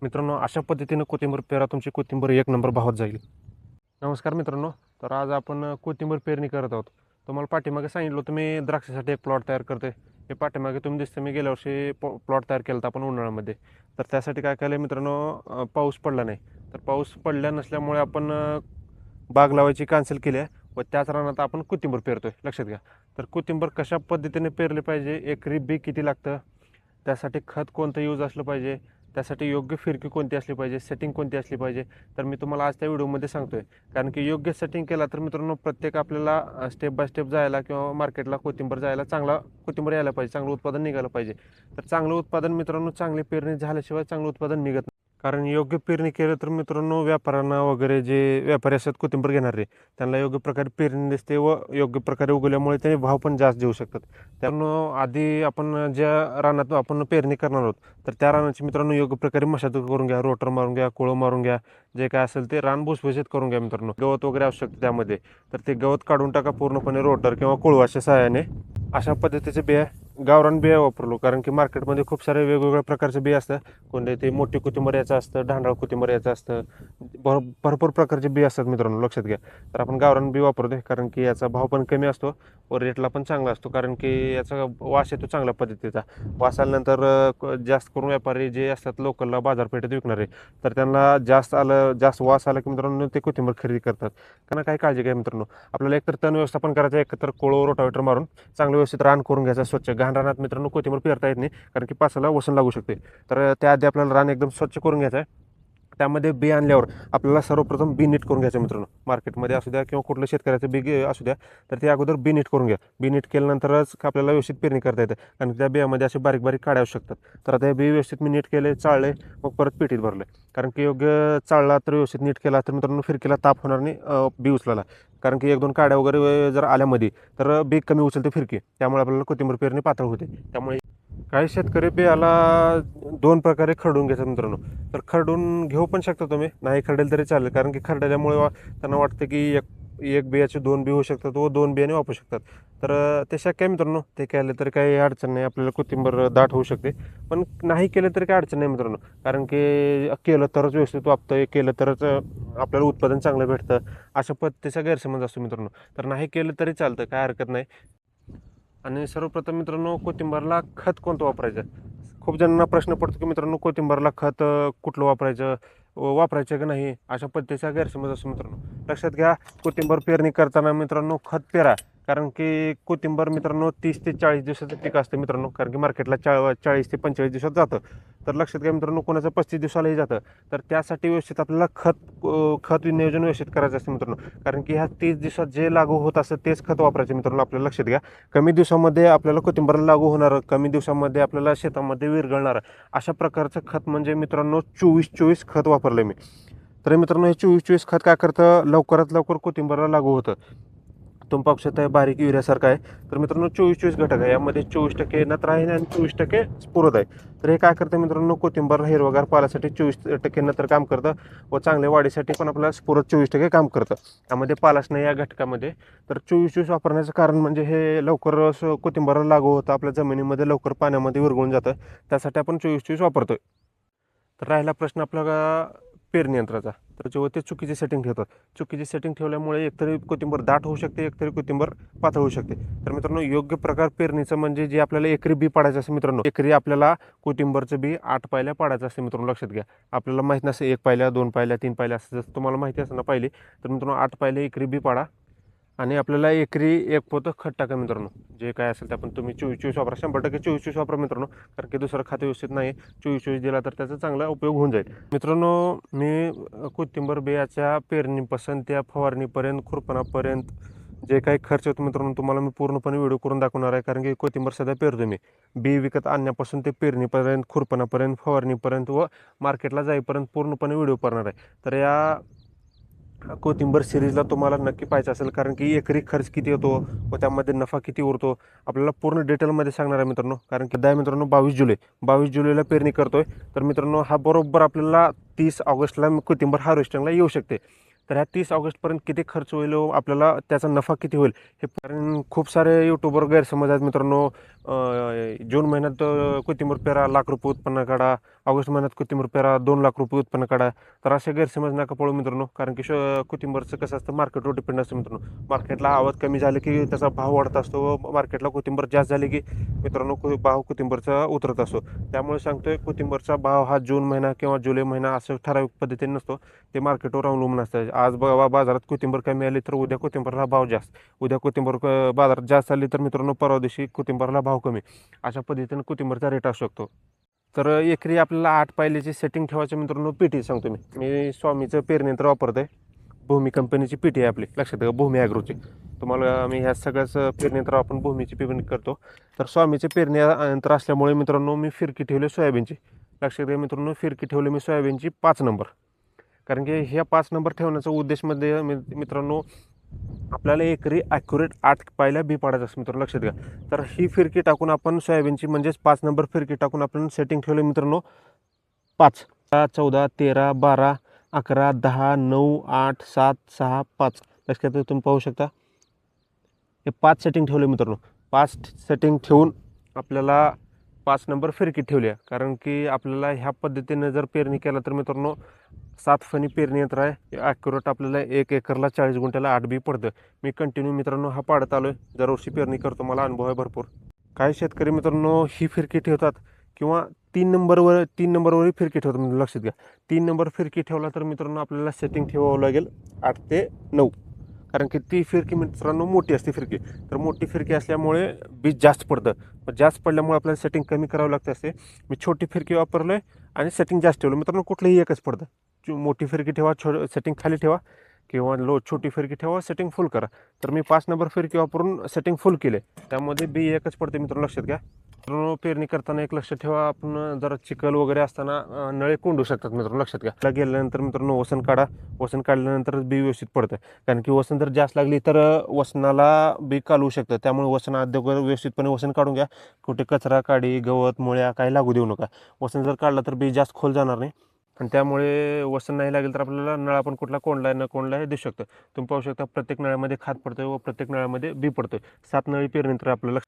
मित्रांनो, अशा पद्धतीनं कोथिंबीर पेरा, तुमची कोथिंबीर एक नंबर भावात जाईल. नमस्कार मित्रांनो. तर आज आपण कोथिंबीर पेरणी करत आहोत. तुम्हाला पाठीमागे सांगितलं होतं मी द्राक्षासाठी एक प्लॉट तयार करतोय. हे पाठीमागे तुम्ही दिसतं मी गेल्या वर्षी प्लॉट तयार केला होता आपण उन्हाळ्यामध्ये. तर त्यासाठी काय केलं मित्रांनो, पाऊस पडला नाही. तर पाऊस पडल्या नसल्यामुळे आपण बाग लावायची कॅन्सल केली आहे व त्याच रानात आपण कोथिंबीर पेरतोय. लक्षात घ्या. तर कोथिंबीर कशा पद्धतीने पेरली पाहिजे, एकरी बी किती लागतं, त्यासाठी खत कोणतं यूज असलं पाहिजे, त्यासाठी योग्य फिरकी कोणती असली पाहिजे, सेटिंग कोणती असली पाहिजे, तर मी तुम्हाला आज त्या व्हिडिओमध्ये सांगतोय. कारण की योग्य सेटिंग केला तर मित्रांनो प्रत्येक आपल्याला स्टेप बाय स्टेप जायला किंवा मार्केटला कोथिंबीर जायला चांगला कोथिंबीर यायला पाहिजे, चांगलं उत्पादन निघालं पाहिजे. तर चांगलं उत्पादन मित्रांनो, चांगली पेरणी झाल्याशिवाय चांगलं उत्पादन निघत नाही. कारण योग्य पेरणी केलं तर मित्रांनो व्यापाऱ्यांना वगैरे जे व्यापारी असतात कोथिंबीर घेणारे, त्यांना योग्य प्रकारे पेरणी दिसते व योग्य प्रकारे उगवल्यामुळे त्याने भाव पण जास्त देऊ शकतात. त्यामुळं आधी आपण ज्या रानात आपण पेरणी करणार आहोत, तर त्या रानाची मित्रांनो योग्य प्रकारे मशागत करून घ्या, रोटर मारून घ्या, कोळं मारून घ्या. जे काय असेल ते रान भुसभुशीत करून घ्या मित्रांनो. गवत वगैरे असू शकतं त्यामध्ये, तर ते गवत काढून टाका पूर्णपणे रोटर किंवा कोळवाच्या सहाय्याने. अशा पद्धतीचे बिया, गावरान बिया वापरलो. कारण की मार्केटमध्ये खूप सारे वेगवेगळ्या प्रकारचे बिया असतात. कोणते ते मोठी कोथिंबीर याचं असतं, ढांडाळ कोथिंबीर याचं असतं, भरपूर प्रकारचे बी असतात मित्रांनो. लक्षात घ्या. तर आपण गावरान बी वापरतोय कारण की याचा भाव पण कमी असतो व रेटला पण चांगला असतो. कारण की याचा वास येतो चांगल्या पद्धतीचा. वास आल्यानंतर जास्त करून व्यापारी जे असतात लोकलला बाजारपेठेत विकणारे, तर त्यांना जास्त वास आला की मित्रांनो ते कोथिंबीर खरेदी करतात. कारण काही काळजी घ्या मित्रांनो. आपल्याला एकतर तण व्यवस्थापन करायचं, एकतर कोळं रोटावेटर मारून चांगलं व्यवस्थित रान करून घ्यायचं स्वच्छ. घाण रानात मित्रांनो कोथिंबीर पेरता येत नाही, कारण की पासाला वसन लागू शकते. तर त्याआधी आपल्याला रान एकदम स्वच्छ करून घ्यायचं आहे. त्यामध्ये बी आणल्यावर आपल्याला सर्वप्रथम बी नीट करून घ्यायचं मित्रांनो. मार्केटमध्ये असू द्या किंवा कुठलं शेतकऱ्याचं असू द्या, तर ते अगोदर बी नीट करून घ्या. बी नीट केल्यानंतरच आपल्याला व्यवस्थित पेरणी करता येते. कारण त्या बियामध्ये असे बारीक बारीक काड्या असू शकतात. तर आता हे बी व्यवस्थित मी नीट केले, चाळले, मग परत पेटीत भरले. कारण की योग्य चाळला तर व्यवस्थित नीट केला तर मित्रांनो फिरकीला ताप होणार नाही बी उचलायला. कारण की एक दोन काड्या वगैरे जर आल्यामध्ये तर बी कमी उचलते फिरकी, त्यामुळे आपल्याला कोथिंबीर पेरणी पातळ होते. त्यामुळे काही शेतकरी बियाला दोन प्रकारे खरडून घेतात मित्रांनो. तर खरडून घेऊ पण शकता तुम्ही, नाही खरडेल तरी चालेल. कारण की खरडल्यामुळे त्यांना वाटतं की एक एक बियाचे दोन बी होऊ शकतात व दोन बियाणे वापरू शकतात. तर ते शक्य आहे मित्रांनो. ते केलं तरी काही अडचण नाही, आपल्याला कोथिंबीर दाट होऊ शकते. पण नाही केलं तरी काही अडचण नाही मित्रांनो. कारण की केलं तरच व्यवस्थित वापतं, केलं तरच आपल्याला उत्पादन चांगलं भेटतं, अशा पद्धतीचा गैरसमज असतो मित्रांनो. तर नाही केलं तरी चालतं, काय हरकत नाही. आणि सर्वप्रथम मित्रांनो, कोथिंबीरला खत कोणतं वापरायचं. खूप जणांना प्रश्न पडतो की मित्रांनो कोथिंबीरला खत कुठलं वापरायचं, वापरायचं की नाही, अशा पद्धतीचा गैरसमज असतो मित्रांनो. लक्षात घ्या. कोथिंबीर पेरणी करताना मित्रांनो खत पेरा. कारण की कोथिंबीर मित्रांनो 30 ते 40 दिवसाचं पीक असतं मित्रांनो. कारण की मार्केटला 40 ते 45 दिवसात जातं. तर लक्षात घ्या मित्रांनो, कोणाचं 35 दिवसालाही जातं. तर त्यासाठी व्यवस्थित आपल्याला खत नियोजन व्यवस्थित करायचं असतं मित्रांनो. कारण की ह्या 30 दिवसात जे लागू होत असतं तेच खत वापरायचं मित्रांनो. आपल्याला लक्षात घ्या. कमी दिवसामध्ये आपल्याला कोथिंबीरला लागू होणार, कमी दिवसामध्ये आपल्याला शेतामध्ये विरघळणार, अशा प्रकारचं खत म्हणजे मित्रांनो 24-24 खत वापरलं मी. तर मित्रांनो हे 24-24 खत काय करतं, लवकरात लवकर कोथिंबीरला लागू होतं. तुम्ही पाहू शकता बारीक युरियासारखं आहे. तर मित्रांनो 24-24 घटक आहे. यामध्ये 24% नत्र आहे आणि 24% स्फुरद आहे. तर हे काय करतं मित्रांनो, कोथिंबीर हिरवगार पालासाठी 24% नत्र काम करतं व चांगल्या वाढीसाठी पण आपल्याला स्फुरद 24% काम करतं. यामध्ये पालाच नाही या घटकामध्ये. तर 24-24 वापरण्याचं कारण म्हणजे हे लवकर कोथिंबीरला लागू होतं, आपल्या जमिनीमध्ये लवकर पाण्यामध्ये विरघळून जातं. त्यासाठी आपण 24-24 वापरतोय. तर राहिला प्रश्न आपला पेरणी यंत्राचा. तर जेव्हा ते चुकीची सेटिंग ठेवतात, चुकीची सेटिंग ठेवल्यामुळे एकतरी कोथिंबीर दाट होऊ शकते, एकतरी कोथिंबीर पातळ होऊ शकते. तर मित्रांनो योग्य प्रकार पेरणीचं म्हणजे जे आपल्याला एकरी बी पाडायचं असतं मित्रांनो, एकरी आपल्याला कोथिंबीरचं बी 8 पायल्या पाडायचं असतं मित्रांनो. लक्षात घ्या. आपल्याला माहीत नसतं 1 पायल्या, 2 पायल्या, 3 पायल्या असं जसं तुम्हाला माहिती असतं ना पाहिली. तर मित्रांनो 8 पायले एकरी बी पाडा आणि आपल्याला एकरी एक पोतं खत टाका मित्रांनो. जे काय असेल ते आपण तुम्ही 24-24 वापरा, 100% 24-24 वापरा मित्रांनो. कारण की दुसरं खाते व्यवस्थित नाही. 24-24 दिला तर त्याचा चांगला उपयोग होऊन जाईल मित्रांनो. मी कोथिंबीर बियाच्या पेरणीपासून त्या फवारणीपर्यंत, खुरपणापर्यंत जे काही खर्च होतो मित्रांनो, तुम्हाला मी पूर्णपणे व्हिडिओ करून दाखवणार आहे. कारण की कोथिंबीर सध्या पेरतो मी. बी विकत आणण्यापासून ते पेरणीपर्यंत, खुरपणापर्यंत, फवारणीपर्यंत व मार्केटला जाईपर्यंत पूर्णपणे व्हिडिओ करणार आहे. तर या कोथिंबीर सिरीजला तुम्हाला नक्की पाहायचं असेल, कारण की एकरी खर्च किती होतो व त्यामध्ये नफा किती उरतो आपल्याला पूर्ण डिटेलमध्ये सांगणार आहे मित्रांनो. कारण की आहे मित्रांनो 22 जुलैला पेरणी करतोय. तर मित्रांनो हा बरोबर आपल्याला 30 ऑगस्टला कोथिंबीर हार्वेस्टिंगला येऊ शकते. तर ह्या 30 ऑगस्टपर्यंत किती खर्च होईल आपल्याला त्याचा नफा किती होईल हे, कारण खूप सारे यूट्यूबर गैरसमज आहेत मित्रांनो. जून महिन्यात कोथिंबीर पेरा ₹1,00,000 उत्पन्न काढा, ऑगस्ट महिन्यात कोथिंबीर पेरा ₹2,00,000 उत्पन्न काढा. तर असे गैरसमज नका पळू मित्रांनो, कारण की कोथिंबीरचं कसं असतं, मार्केटवर डिपेंड असतं मित्रांनो. मार्केटला आवक कमी झाली की त्याचा भाव वाढत असतो व मार्केटला कोथिंबीर जास्त झाली की मित्रांनो भाव कोथिंबीरचा उतरत असतो. त्यामुळे सांगतोय कोथिंबीरचा भाव हा जून महिना किंवा जुलै महिना असं ठराविक पद्धतीने नसतो, ते मार्केटवर अवलंबून असतं. आज बाजारात कोथिंबीर कमी आली तर उद्या कोथिंबीरला भाव जास्त, उद्या कोथिंबीर बाजारात जास्त आली तर मित्रांनो परवा दिवशी कोथिंबीरला भाव कमी, अशा पद्धतीने कोथिंबीरचा रेट असू शकतो. तर एकरी आपल्याला 8 पायलीची सेटिंग ठेवायचं मित्रांनो. पीटी सांगतो मी स्वामीचं पेरणी यंत्र वापरतोय. भूमी कंपनीची पीटी आहे आपली, लक्षात घ्या, भूमी ॲग्रोची. तुम्हाला मी ह्या सगळ्याच पेरणी यंत्र आपण भूमीची पेरणी करतो. तर स्वामीचे पेरणी यंत्र असल्यामुळे मित्रांनो मी फिरकी ठेवली सोयाबीनची. लक्षात घ्या मित्रांनो, फिरकी ठेवली मी सोयाबीनची 5 नंबर. कारण की ह्या 5 नंबर ठेवण्याचा उद्देशमध्ये मित्रांनो आपल्याला एकरी ॲक्युरेट 8 पायल्या बी पाडायचं असं मित्रांनो, लक्षात घ्या. तर ही फिरकी टाकून आपण सोयाबीनची म्हणजेच 5 नंबर फिरकी टाकून आपण सेटिंग ठेवले मित्रांनो 5, 14, 13, 12, 11, 10, 9, 8, 7, 6, 5. लक्षात तुम्ही पाहू शकता हे 5 सेटिंग ठेवले मित्रांनो. 5 सेटिंग ठेवून आपल्याला 5 नंबर फिरकी ठेवली आहे. कारण की आपल्याला ह्या पद्धतीने जर पेरणी केला तर मित्रांनो 7 फणी पेरणी यंत्र आहे. ॲक्युरेट आपल्याला 1 एकरला 40 गुंठ्याला 8 बी पडतं. मी कंटिन्यू मित्रांनो हा पाडत आलो आहे. दरवर्षी पेरणी करतो, मला अनुभव आहे भरपूर. काही शेतकरी मित्रांनो ही फिरकी ठेवतात किंवा 3 नंबरवरही फिरकी ठेवतात. म्हणजे लक्षात घ्या, 3 नंबर फिरकी ठेवला तर मित्रांनो आपल्याला सेटिंग ठेवावं लागेल 8 ते 9. कारण की ती फिरकी मित्रांनो मोठी असते फिरकी. तर मोठी फिरकी असल्यामुळे बीज जास्त पडतं. जास्त पडल्यामुळे आपल्याला सेटिंग कमी करावं लागते असते. मी छोटी फिरकी वापरलो आहे आणि सेटिंग जास्त ठेवलं मित्रांनो. कुठलंही एकच पडतं. मोठी फिरकी ठेवा, सेटिंग खाली ठेवा किंवा छोटी फिरकी ठेवा, सेटिंग फुल करा. तर मी 5 नंबर फिरकी वापरून सेटिंग फुल केले, त्यामध्ये बी एकच पडते मित्रांनो, लक्षात घ्या. मित्रांनो पेरणी करताना एक लक्ष ठेवा, आपण जरा चिखल वगैरे असताना नळे कोंडू शकतात मित्रांनो, लक्षात घ्या. त्याला गेल्यानंतर मित्रांनो वसन काढा. वसन काढल्यानंतर बी व्यवस्थित पडतं. कारण की वसन जर जास्त लागली तर वसनाला बी कालवू शकतं. त्यामुळे वसन अगोदर व्यवस्थितपणे वसन काढून घ्या. कुठे कचरा, काडी, गवत, मुळ्या काही लागू देऊ नका. वसन जर काढलं तर बी जास्त खोल जाणार नाही आणि त्यामुळे वसन नाही लागेल तर आपल्याला नळा पण कुठला कोंडला आहे न कोंडला हे दिसू शकतं. तुम्ही पाहू शकता प्रत्येक नळ्यामध्ये खात पडतोय व प्रत्येक नळ्यामध्ये बी पडतोय. 7 नळी पेरणी आपल्याला.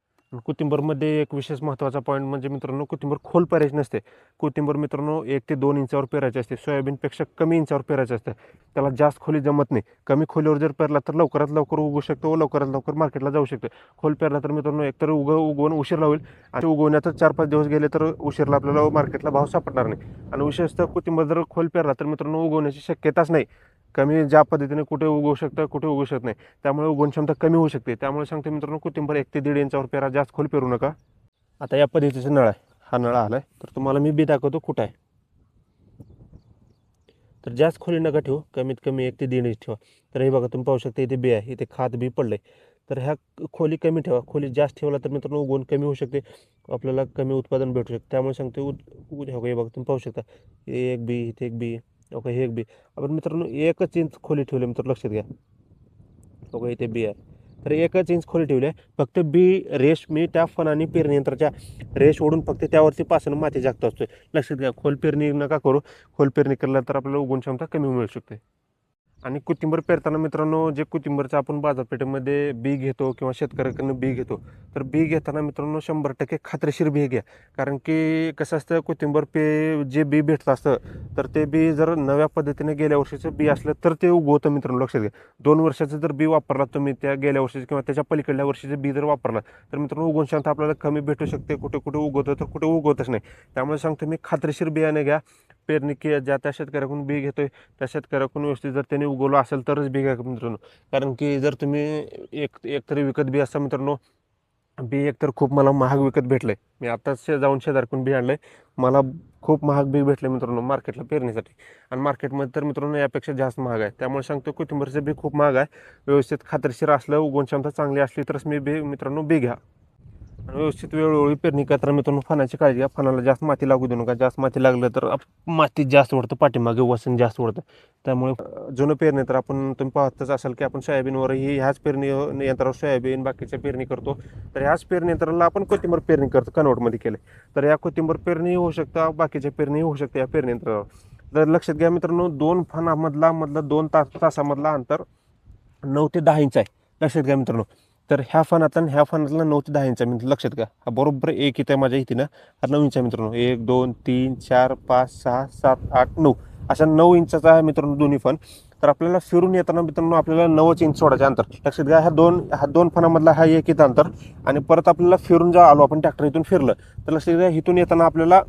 कोथिंबीरमध्ये एक विशेष महत्त्वाचा पॉईंट म्हणजे मित्रांनो कोथिंबीर खोल पेरायची नसते. कोथिंबीर मित्रांनो 1 ते 2 इंचावर पेरायची असते. सोयाबीनपेक्षा कमी इंचावर पेरायचं असतं. त्याला जास्त खोली जमत नाही. कमी खोलीवर जर पेरला तर लवकरात लवकर उगू शकतो व लवकरात लवकर मार्केटला जाऊ शकतं. खोल पेरला तर मित्रांनो एकतर उगवून उशीर लावेल आणि उगवण्यातच 4-5 दिवस गेले तर उशीरला आपल्याला मार्केटला भाव सापडणार नाही. आणि विशेषतः कोथिंबीर जर खोल पेरला तर मित्रांनो उगवण्याची शक्यताच नाही. कमी ज्या पद्धतीने कुठे उगवू शकतं, कुठे उगवू शकत नाही, त्यामुळे उगवण क्षमता कमी होऊ शकते. त्यामुळे सांगते मित्रांनो कोथिंबीर 1 ते 1.5 इंचावर पेरा, जास्त खोल पेरू नका. आता या पद्धतीचा नळ आहे, हा नळ आलाय तर तुम्हाला मी बी दाखवतो कुठं आहे. तर जास्त खोली नका ठेवू, कमीत कमी 1 ते 1.5 इंच ठेवा. तर हे बघा तुम्ही पाहू शकता इथे बी आहे, इथे खात बी पडलंय. तर ह्या खोली कमी ठेवा. खोली जास्त ठेवला तर मित्रांनो उगवण कमी होऊ शकते, आपल्याला कमी उत्पादन भेटू शकते. त्यामुळे सांगते हे बघा तुम्ही पाहू शकता एक बी, इथे एक बी, ओके हे एक बी. आपण मित्रांनो 1 इंच खोली ठेवली मित्र, लक्षात घ्या. ओके इथे बी आहे, तर 1 इंच खोली ठेवली आहे. फक्त बी रेश मी त्या फणाने पेरणी यंत्राच्या रेश ओढून फक्त त्यावरती पासून माती जास्त असतोय, लक्षात घ्या. खोल पेरणी नका करू. खोल पेरणी केला तर आपल्याला उगवण क्षमता कमी मिळू शकते. आणि कोथिंबीर पेरताना मित्रांनो जे कोथिंबीरचं आपण बाजारपेठेमध्ये बी घेतो किंवा शेतकऱ्याकडनं बी घेतो, तर बी घेताना मित्रांनो 100% खात्रीशीर बी घ्या. कारण की कसं असतं कोथिंबीर जे बी भेटतं असतं तर ते बी जर नव्या पद्धतीने गेल्या वर्षीचं बी असलं तर ते उगवतं मित्रांनो, लक्षात घ्या. 2 वर्षाचं जर बी वापरला तुम्ही, त्या गेल्या वर्षीचं किंवा त्याच्या पलीकडल्या वर्षीचं बी जर वापरला तर मित्रांनो उगवण क्षमता आपल्याला कमी भेटू शकते. कुठे कुठे उगवतं तर कुठे उगवतच नाही. त्यामुळे सांगतो मी खात्रीशीर बियाणे घ्या. पेरणी ज्या त्या शेतकऱ्याकडून बी घेतोय त्या शेतकऱ्याकडून व्यवस्थित जर त्यांनी उगवलं असेल तरच बी घ्या मित्रांनो. कारण की जर तुम्ही एकतरी विकत बी असता मित्रांनो, बी एकतर खूप मला महाग विकत भेटलंय. मी आताच जाऊन शेजारकडून बी आणलंय, मला खूप महाग बी भेटले मित्रांनो मार्केटला पेरणीसाठी. आणि मार्केटमध्ये तर मित्रांनो यापेक्षा जास्त महाग आहे. त्यामुळे सांगतो कोथिंबीरचं बी खूप महाग आहे. व्यवस्थित खात्रीशीर असलं, उगवण क्षमता चांगली असली तरच मी बी मित्रांनो बी घ्या. आणि व्यवस्थित वेळोवेळी पेरणी करताना मित्रांनो फणाची काळजी घ्या. फणाला जास्त माती लागू देऊ नका. जास्त माती लागलं तर मातीत जास्त वाढतं, पाठीमागे वसन जास्त वाढतं. त्यामुळे जुनं पेरणी तर आपण तुम्ही पाहतच असाल की आपण सोयाबीनवरही ह्याच पेरणी यंत्रावर सोयाबीन बाकीच्या पेरणी करतो. तर ह्याच पेरणी यंत्राला आपण कोथिंबीर पेरणी करतो, कन्वर्टमध्ये केले. तर या कोथिंबीर पेरणी होऊ शकता, बाकीच्या पेरणी होऊ शकते या पेरणी यंत्रावर. तर लक्षात घ्या मित्रांनो, 2 फणामधला 2 तासामधला अंतर 9 ते 10 इंच आहे. लक्षात घ्या मित्रांनो. तर ह्या फणातला आणि ह्या फणातला 9 ते 10 इंच आहे. म्हणजे लक्षात घ्या, हा बरोबर एक इथे माझ्या इथे ना, हा 9 इंच आहे मित्रांनो. 1 2 3 4 5 6 7 8 9 अशा 9 इंचाचा आहे मित्रांनो दोन्ही फण. तर आपल्याला फिरून येताना मित्रांनो आपल्याला 9 इंच सोडायचे अंतर. लक्षात घ्या, ह्या दोन फणामधला हा एक इथं अंतर, आणि परत आपल्याला फिरून जेव्हा आलो आपण ट्रॅक्टर इथून फिरलं, तर लक्षात घ्या इथून येताना आपल्याला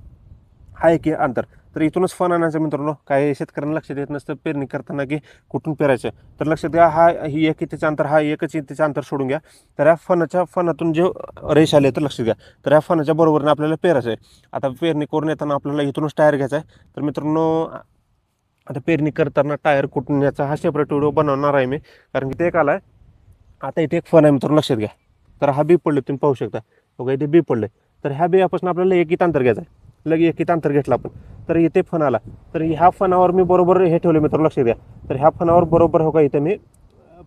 हा एक अंतर. तर इथूनच फण आणायचं मित्रांनो. काही शेतकऱ्यांना लक्षात येत नसतं पेरणी करताना की कुठून पेरायचं. तर लक्षात घ्या, ही एक इथेचं अंतर, हा एकच इथेचं अंतर सोडून घ्या. तर ह्या फणातून जे रेष आले तर लक्षात घ्या, तर ह्या फणाच्या बरोबरीने आपल्याला पेरायचं आहे. आता पेरणी करून येताना आपल्याला इथूनच टायर घ्यायचा आहे. तर मित्रांनो, आता पेरणी करताना टायर कुठून याचा हा सेपरेट व्हिडिओ बनवणार आहे मी, कारण की ते एक आला आहे. आता इथे एक फण आहे मित्रांनो, लक्षात घ्या. तर हा बी पडले, तुम्ही पाहू शकता बघा इथे बी पडले. तर ह्या बियापासून आपल्याला एक अंतर घ्यायचं आहे. लगे एक अंतर घेतलं आपण, तर इथे फण आला. तर ह्या फणावर मी बरोबर हे ठेवले मित्रांनो, लक्षात घ्या. तर ह्या फणावर बरोबर हो का इथे मी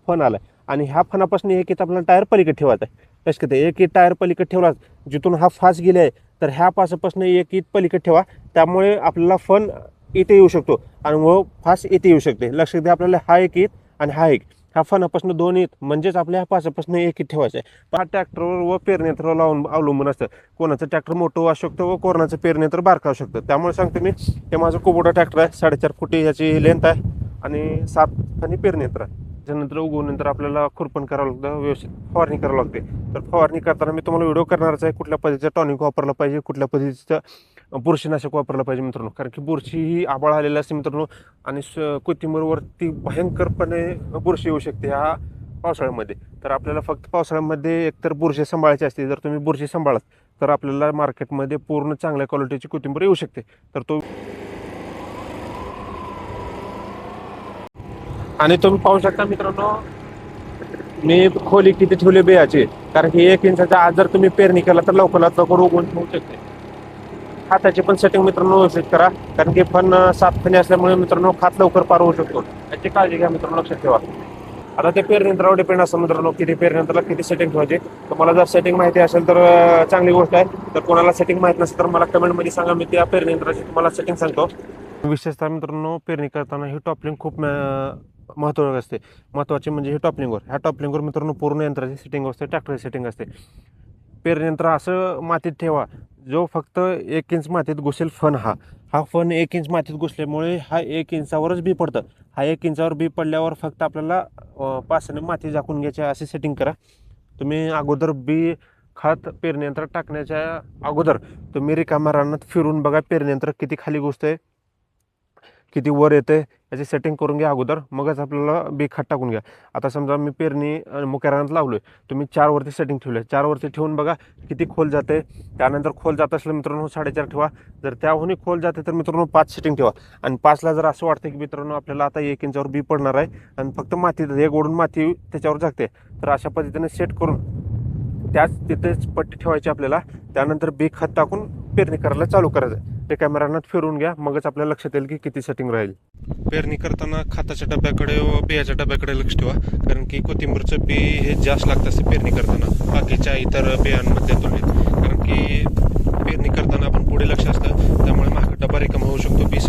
फण आला, आणि ह्या फणापासून एक आपल्याला टायर पलीकडे ठेवायचा आहे. लक्षात घ्या, एक टायर पलीकडे ठेवला, जिथून हा फास गेले आहे तर ह्या पासापासून एक पलीकडे ठेवा. त्यामुळे आपल्याला फण इथे येऊ शकतो आणि व फास इथे येऊ शकते. लक्षात घ्या, आपल्याला हा एक आणि हा एक, ह्या फणापासून 2 म्हणजेच आपल्या ह्या पासापासून एक ठेवायचं आहे. हा ट्रॅक्टरवर व पेरणी यंत्रावर अवलंबून असतं. कोणाचं ट्रॅक्टर मोठं असू शकतं व कोणाचं पेरणी यंत्र बारकं असू शकतं. त्यामुळे सांगते मी, हे माझं कुबोटा ट्रॅक्टर आहे. 4.5 फुटी ह्याची लेंथ आहे आणि 7 आणि पेरणी यंत्र आहे. त्याच्यानंतर उगवल्यानंतर आपल्याला खुरपण करावं लागतं, व्यवस्थित फवारणी करावं लागते. तर फवारणी करताना मी तुम्हाला व्हिडिओ करणारच आहे, कुठल्या पद्धतीचं टॉनिक वापरलं पाहिजे, कुठल्या पद्धतीचं बुरशीनाशक वापरलं पाहिजे मित्रांनो. कारण की बुरशी ही आबाळ आलेलं असते मित्रांनो, आणि कोथिंबीरवरती भयंकरपणे बुरशी येऊ शकते ह्या पावसाळ्यामध्ये. तर आपल्याला फक्त पावसाळ्यामध्ये एकतर बुरशी सांभाळायची असते. जर तुम्ही बुरशी सांभाळत तर आपल्याला मार्केटमध्ये पूर्ण चांगल्या क्वालिटीची कोथिंबीर येऊ शकते. तर तो, आणि तुम्ही पाहू शकता मित्रांनो, मी खोली किती ठेवली बियाची, कारण की 1 इंचाच्या आज जर तुम्ही पेरणी केला तर लवकरात लवकर उगवून होऊ शकते. खाताची पण सेटिंग मित्रांनो व्यवस्थित करा, कारण की फण 7 फणी असल्यामुळे मित्रांनो खात लवकर पार होऊ शकतो. याची काळजी घ्या मित्रांनो, लक्षात ठेवा. आता ते पेरणी यंत्रावर डिपेंड असतं मित्रांनो, किती पेरणी यंत्राला किती सेटिंग ठेवायची. तुम्हाला जर सेटिंग माहिती असेल तर चांगली गोष्ट आहे. तर कोणाला सेटिंग माहीत नसेल तर मला कमेंटमध्ये सांगा, मी त्या पेरणी यंत्राची तुम्हाला सेटिंग सांगतो. विशेषतः मित्रांनो, पेरणी करताना ही टॉपलिंग खूप महत्त्वाची असते. महत्त्वाची म्हणजे ही टॉपलिंगवर, ह्या टॉपलिंगवर मित्रांनो पूर्ण यंत्राची सेटिंग असते, ट्रॅक्टरची सेटिंग असते. पेरणी यंत्र असं मातीत ठेवा जो फक्त 1 इंच मातीत घुसेल. फण हा फण 1 इंच मातीत घुसल्यामुळे हा 1 इंचावरच बी पडतं. हा 1 इंचावर बी पडल्यावर फक्त आपल्याला पासाने माती झाकून घ्यायची, अशी सेटिंग करा. तुम्ही अगोदर बी खात पेरणी यंत्रात टाकण्याच्या अगोदर तुम्ही रिकाम्या रानात फिरून बघा पेरणी यंत्र किती खाली घुसतंय, किती वर येते, याची सेटिंग करून घ्या अगोदर, मगच आपल्याला बी खत टाकून घ्या. आता समजा मी पेरणी मुक्या रानात लावलोय, तुम्ही 4 वरती सेटिंग ठेवले, 4 वरती ठेवून बघा किती खोल जाते. त्यानंतर खोल जात असलं मित्रांनो 4.5 ठेवा. जर त्याहूनही खोल जाते तर मित्रांनो 5 सेटिंग ठेवा. आणि 5ला जर असं वाटतं की मित्रांनो आपल्याला आता 1 इंचावर बी पडणार आहे आणि फक्त माती एक ओढून माती त्याच्यावर जागते, तर अशा पद्धतीने सेट करून तिथेच पट्टी ठेवायची आपल्याला. त्यानंतर बी खत टाकून पेरणी करायला चालू करायचं. ते कॅमेरानात फिरून घ्या, मगच आपल्याला लक्षात येईल की किती सेटिंग राहील. पेरणी करताना खताच्या डब्याकडे व बियाच्या डब्याकडे लक्ष ठेवा, कारण की कोथिंबीरचं बी हे जास्त लागतं असते पेरणी करताना बाकीच्या इतर बियांमध्ये तुलनेत. कारण की पेरणी करताना आपण पुढे लक्ष असतं, त्यामुळे मागं डबा रिकामा होऊ शकतो, बी